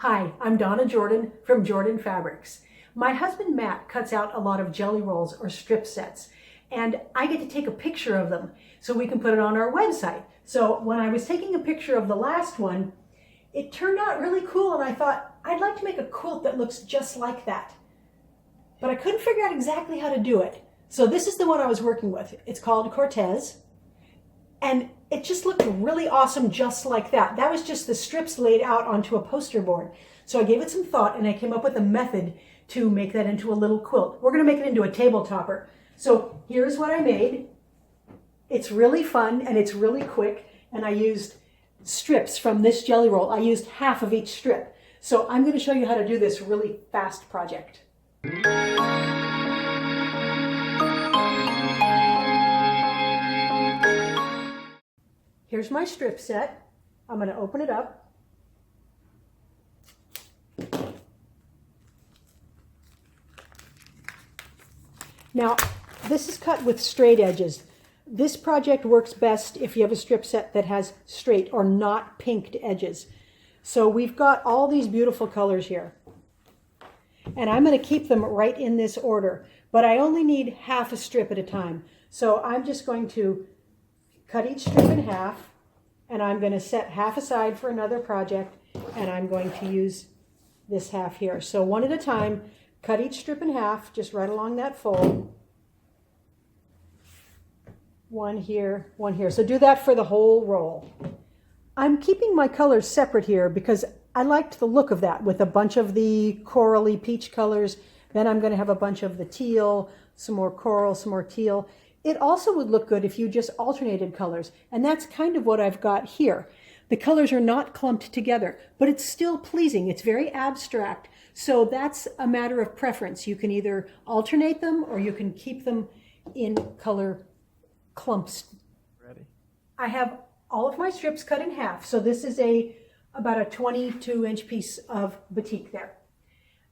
Hi, I'm Donna Jordan from Jordan Fabrics. My husband Matt cuts out a lot of jelly rolls or strip sets, and I get to take a picture of them so we can put it on our website. So when I was taking a picture of the last one, it turned out really cool, and I thought, I'd like to make a quilt that looks just like that. But I couldn't figure out exactly how to do it. So this is the one I was working with. It's called Cortez. And it just looked really awesome just like that. That was just the strips laid out onto a poster board. So I gave it some thought and I came up with a method to make that into a little quilt. We're going to make it into a table topper. So here's what I made. It's really fun and it's really quick. And I used strips from this jelly roll. I used half of each strip. So I'm going to show you how to do this really fast project. Here's my strip set. I'm going to open it up. Now, this is cut with straight edges. This project works best if you have a strip set that has straight or not pinked edges. So we've got all these beautiful colors here. And I'm going to keep them right in this order, but I only need half a strip at a time. So I'm just going to cut each strip in half, and I'm going to set half aside for another project, and I'm going to use this half here. So one at a time, cut each strip in half, just right along that fold. One here, one here. So do that for the whole roll. I'm keeping my colors separate here because I liked the look of that with a bunch of the corally peach colors. Then I'm going to have a bunch of the teal, some more coral, some more teal. It also would look good if you just alternated colors, and that's kind of what I've got here. The colors are not clumped together, but it's still pleasing. It's very abstract, so that's a matter of preference. You can either alternate them or you can keep them in color clumps. Ready. I have all of my strips cut in half, so this is about a 22-inch piece of batik there.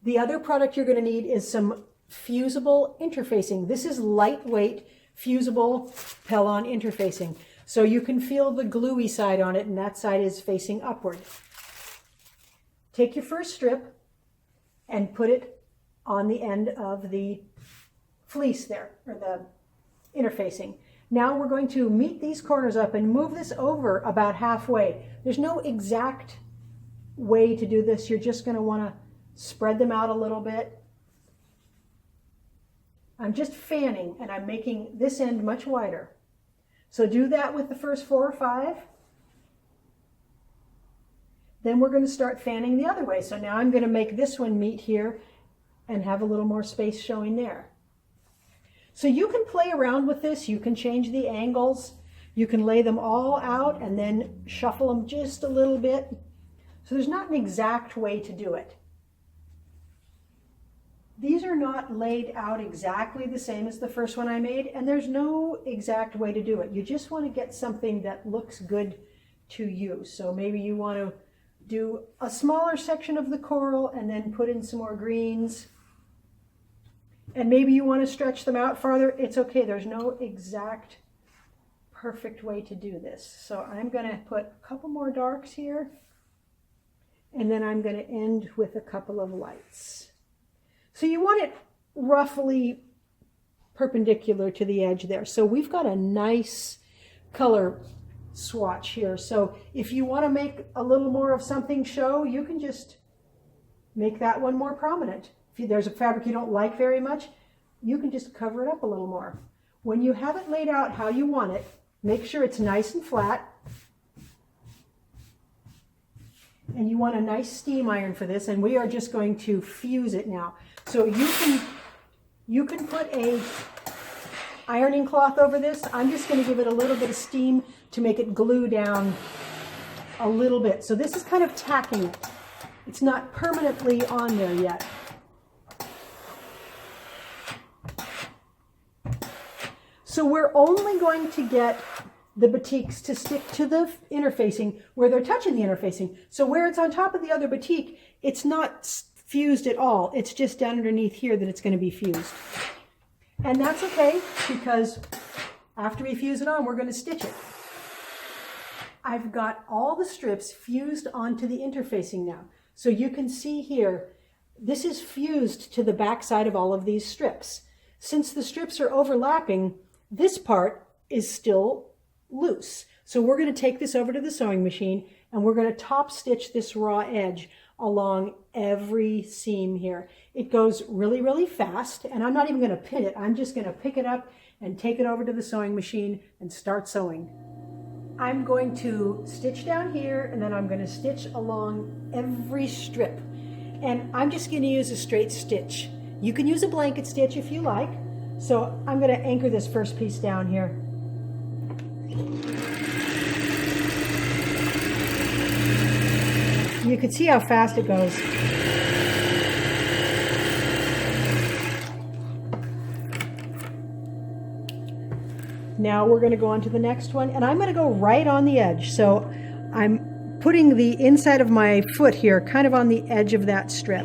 The other product you're going to need is some fusible interfacing. This is lightweight, fusible Pellon interfacing. So you can feel the gluey side on it, and that side is facing upward. Take your first strip and put it on the end of the fleece there, or the interfacing. Now we're going to meet these corners up and move this over about halfway. There's no exact way to do this. You're just going to want to spread them out a little bit. I'm just fanning, and I'm making this end much wider. So do that with the first 4 or 5. Then we're going to start fanning the other way. So now I'm going to make this one meet here and have a little more space showing there. So you can play around with this. You can change the angles. You can lay them all out and then shuffle them just a little bit. So there's not an exact way to do it. These are not laid out exactly the same as the first one I made, and there's no exact way to do it. You just want to get something that looks good to you. So maybe you want to do a smaller section of the coral and then put in some more greens. And maybe you want to stretch them out farther. It's okay. There's no exact perfect way to do this. So I'm going to put a couple more darks here, and then I'm going to end with a couple of lights. So you want it roughly perpendicular to the edge there. So we've got a nice color swatch here. So if you want to make a little more of something show, you can just make that one more prominent. If there's a fabric you don't like very much, you can just cover it up a little more. When you have it laid out how you want it, make sure it's nice and flat. And you want a nice steam iron for this, and we are just going to fuse it now. So you can put a ironing cloth over this. I'm just going to give it a little bit of steam to make it glue down a little bit. So this is kind of tacking it. It's not permanently on there yet. So we're only going to get the batiks to stick to the interfacing where they're touching the interfacing. So where it's on top of the other batik, it's not fused at all. It's just down underneath here that it's going to be fused. And that's okay, because after we fuse it on, we're going to stitch it. I've got all the strips fused onto the interfacing now. So you can see here, this is fused to the back side of all of these strips. Since the strips are overlapping, this part is still loose. So we're going to take this over to the sewing machine and we're going to top stitch this raw edge along every seam here. It goes really, really fast, and I'm not even going to pin it. I'm just going to pick it up and take it over to the sewing machine and start sewing. I'm going to stitch down here, and then I'm going to stitch along every strip. And I'm just going to use a straight stitch. You can use a blanket stitch if you like. So I'm going to anchor this first piece down here. You can see how fast it goes. Now we're going to go on to the next one, and I'm going to go right on the edge. So I'm putting the inside of my foot here kind of on the edge of that strip.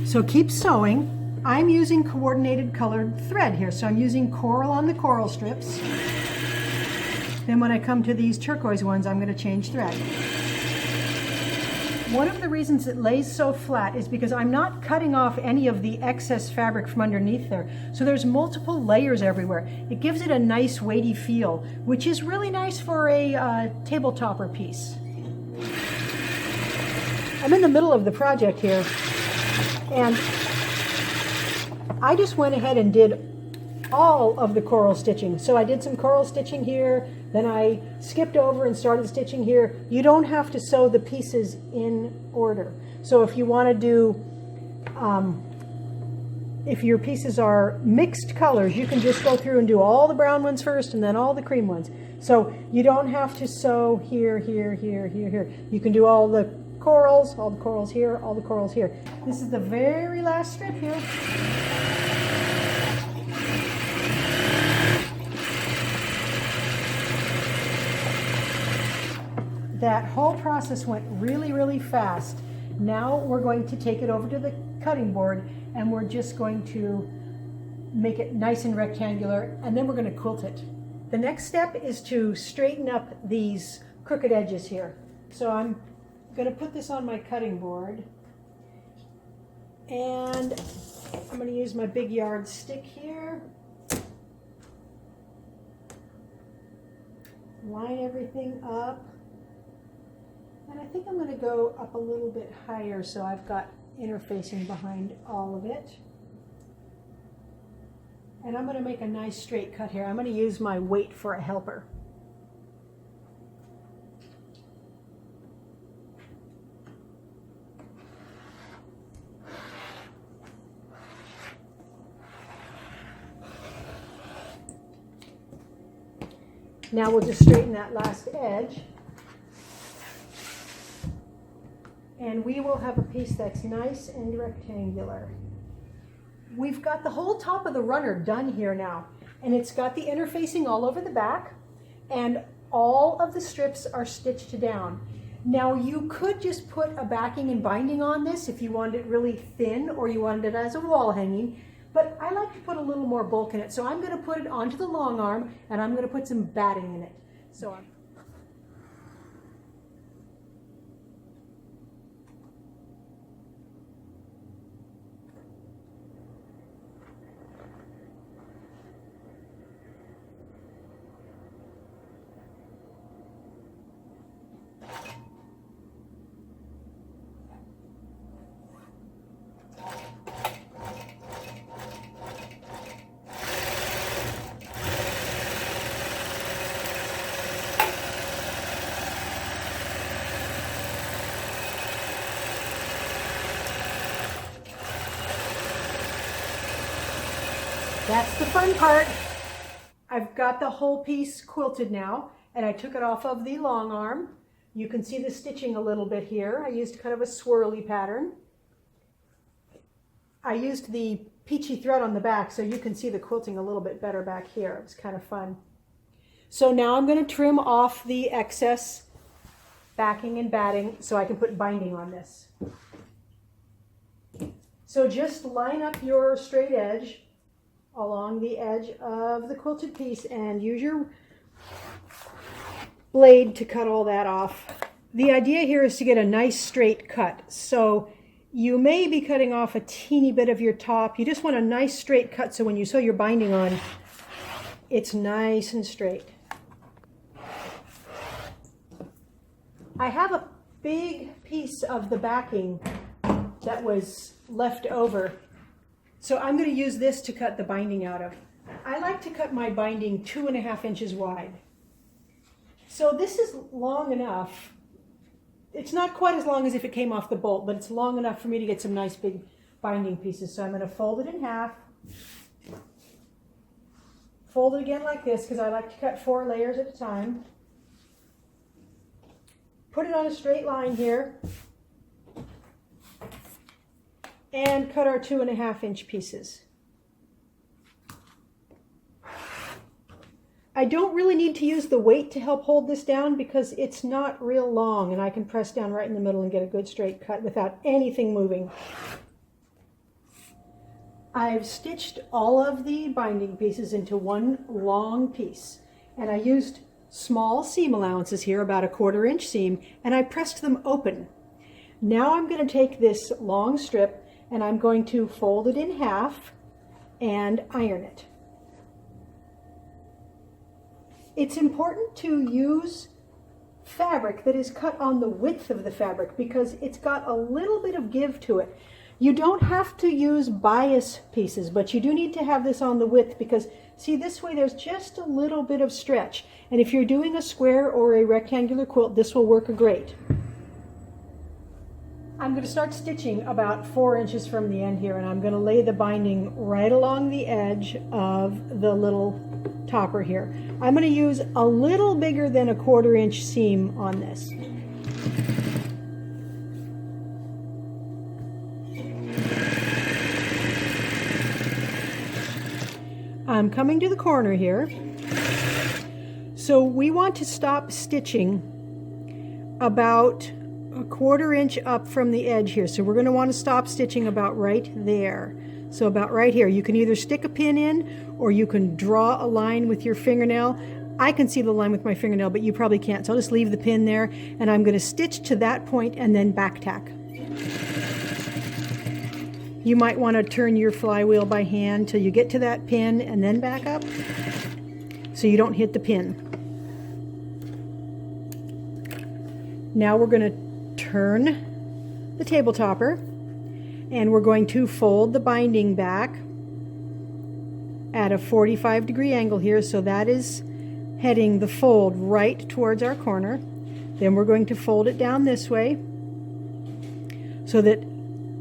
So keep sewing. I'm using coordinated colored thread here. So I'm using coral on the coral strips. Then when I come to these turquoise ones, I'm going to change thread. One of the reasons it lays so flat is because I'm not cutting off any of the excess fabric from underneath there. So there's multiple layers everywhere. It gives it a nice weighty feel, which is really nice for a table topper piece. I'm in the middle of the project here, and I just went ahead and did all of the coral stitching. So I did some coral stitching here, then I skipped over and started stitching here. You don't have to sew the pieces in order. So if you want to do, if your pieces are mixed colors, you can just go through and do all the brown ones first and then all the cream ones. So you don't have to sew here, here, here, here, here. You can do all the corals here, all the corals here. This is the very last strip here. That whole process went really, really fast. Now we're going to take it over to the cutting board and we're just going to make it nice and rectangular, and then we're going to quilt it. The next step is to straighten up these crooked edges here. So I'm going to put this on my cutting board, and I'm going to use my big yardstick here. Line everything up. And I think I'm going to go up a little bit higher so I've got interfacing behind all of it. And I'm going to make a nice straight cut here. I'm going to use my weight for a helper. Now we'll just straighten that last edge. And we will have a piece that's nice and rectangular. We've got the whole top of the runner done here now, and it's got the interfacing all over the back, and all of the strips are stitched down. Now you could just put a backing and binding on this if you wanted it really thin or you wanted it as a wall hanging, but I like to put a little more bulk in it, so I'm going to put it onto the long arm and I'm going to put some batting in it. That's the fun part. I've got the whole piece quilted now, and I took it off of the long arm. You can see the stitching a little bit here. I used kind of a swirly pattern. I used the peachy thread on the back so you can see the quilting a little bit better back here. It was kind of fun. So now I'm going to trim off the excess backing and batting so I can put binding on this. So just line up your straight edge along the edge of the quilted piece and use your blade to cut all that off. The idea here is to get a nice straight cut. So you may be cutting off a teeny bit of your top. You just want a nice straight cut so when you sew your binding on, it's nice and straight. I have a big piece of the backing that was left over, so I'm going to use this to cut the binding out of. I like to cut my binding 2.5 inches wide. So this is long enough. It's not quite as long as if it came off the bolt, but it's long enough for me to get some nice big binding pieces. So I'm going to fold it in half. Fold it again like this because I like to cut 4 layers at a time. Put it on a straight line here. And cut our 2.5 inch pieces. I don't really need to use the weight to help hold this down because it's not real long and I can press down right in the middle and get a good straight cut without anything moving. I've stitched all of the binding pieces into one long piece and I used small seam allowances here, about a 1/4 inch seam, and I pressed them open. Now I'm going to take this long strip and I'm going to fold it in half and iron it. It's important to use fabric that is cut on the width of the fabric because it's got a little bit of give to it. You don't have to use bias pieces, but you do need to have this on the width because, see, this way there's just a little bit of stretch. And if you're doing a square or a rectangular quilt, this will work great. I'm going to start stitching about 4 inches from the end here, and I'm going to lay the binding right along the edge of the little topper here. I'm going to use a little bigger than a 1/4 inch seam on this. I'm coming to the corner here. So we want to stop stitching about a 1/4 inch up from the edge here. So we're going to want to stop stitching about right there. So about right here. You can either stick a pin in or you can draw a line with your fingernail. I can see the line with my fingernail, but you probably can't. So I'll just leave the pin there and I'm going to stitch to that point and then back tack. You might want to turn your flywheel by hand till you get to that pin and then back up so you don't hit the pin. Now we're going to turn the table topper and we're going to fold the binding back at a 45-degree angle here, so that is heading the fold right towards our corner. Then we're going to fold it down this way so that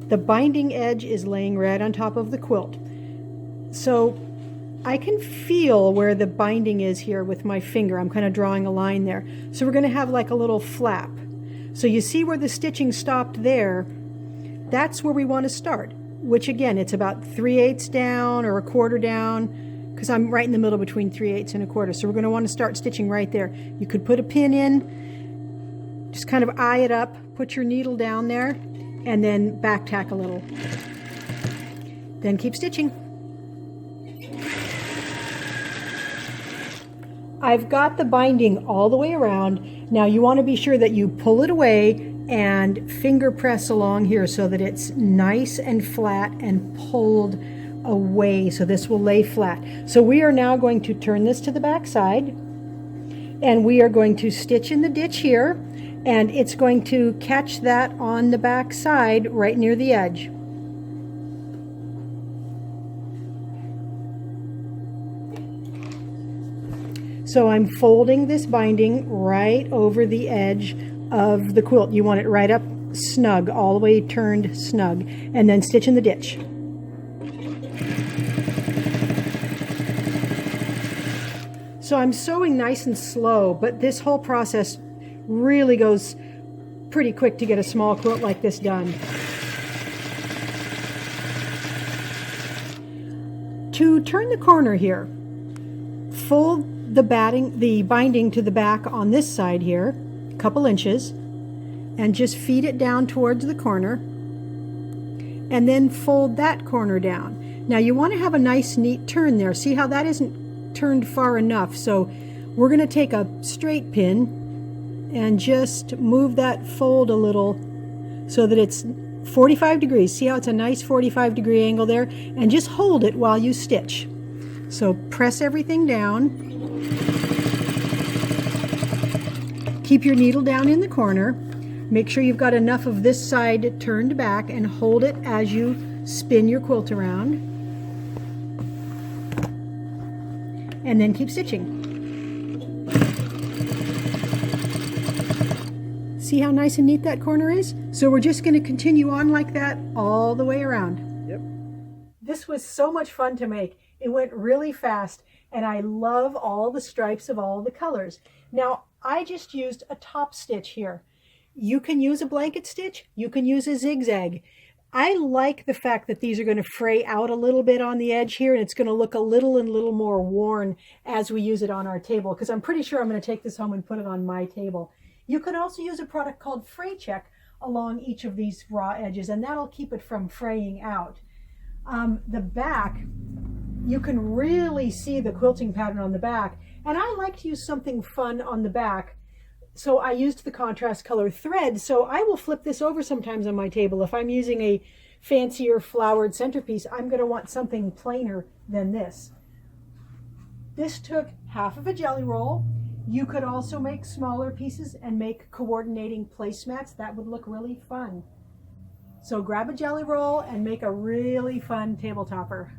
the binding edge is laying right on top of the quilt. So I can feel where the binding is here with my finger. I'm kind of drawing a line there. So we're going to have like a little flap. So you see where the stitching stopped there? That's where we want to start, which again, it's about 3/8 down or a 1/4 down, because I'm right in the middle between 3/8 and a 1/4. So we're going to want to start stitching right there. You could put a pin in, just kind of eye it up, put your needle down there, and then back tack a little. Then keep stitching. I've got the binding all the way around. Now you want to be sure that you pull it away and finger press along here so that it's nice and flat and pulled away, so this will lay flat. So we are now going to turn this to the back side and we are going to stitch in the ditch here, and it's going to catch that on the back side right near the edge. So I'm folding this binding right over the edge of the quilt. You want it right up snug, all the way turned snug, and then stitch in the ditch. So I'm sewing nice and slow, but this whole process really goes pretty quick to get a small quilt like this done. To turn the corner here, fold the binding to the back on this side here, a couple inches, and just feed it down towards the corner. and then fold that corner down. Now you want to have a nice neat turn there. See how that isn't turned far enough? So we're going to take a straight pin and just move that fold a little so that it's 45 degrees. See how it's a nice 45-degree angle there? And just hold it while you stitch. So press everything down. Keep your needle down in the corner. Make sure you've got enough of this side turned back and hold it as you spin your quilt around. And then keep stitching. See how nice and neat that corner is? So we're just going to continue on like that all the way around. Yep. This was so much fun to make. It went really fast, and I love all the stripes of all the colors. Now, I just used a top stitch here. You can use a blanket stitch. You can use a zigzag. I like the fact that these are going to fray out a little bit on the edge here, and it's going to look a little more worn as we use it on our table, because I'm pretty sure I'm going to take this home and put it on my table. You could also use a product called Fray Check along each of these raw edges, and that'll keep it from fraying out. The back, you can really see the quilting pattern on the back, and I like to use something fun on the back. So I used the contrast color thread, so I will flip this over sometimes on my table. If I'm using a fancier flowered centerpiece, I'm going to want something plainer than this. This took half of a jelly roll. You could also make smaller pieces and make coordinating placemats. That would look really fun. So grab a jelly roll and make a really fun table topper.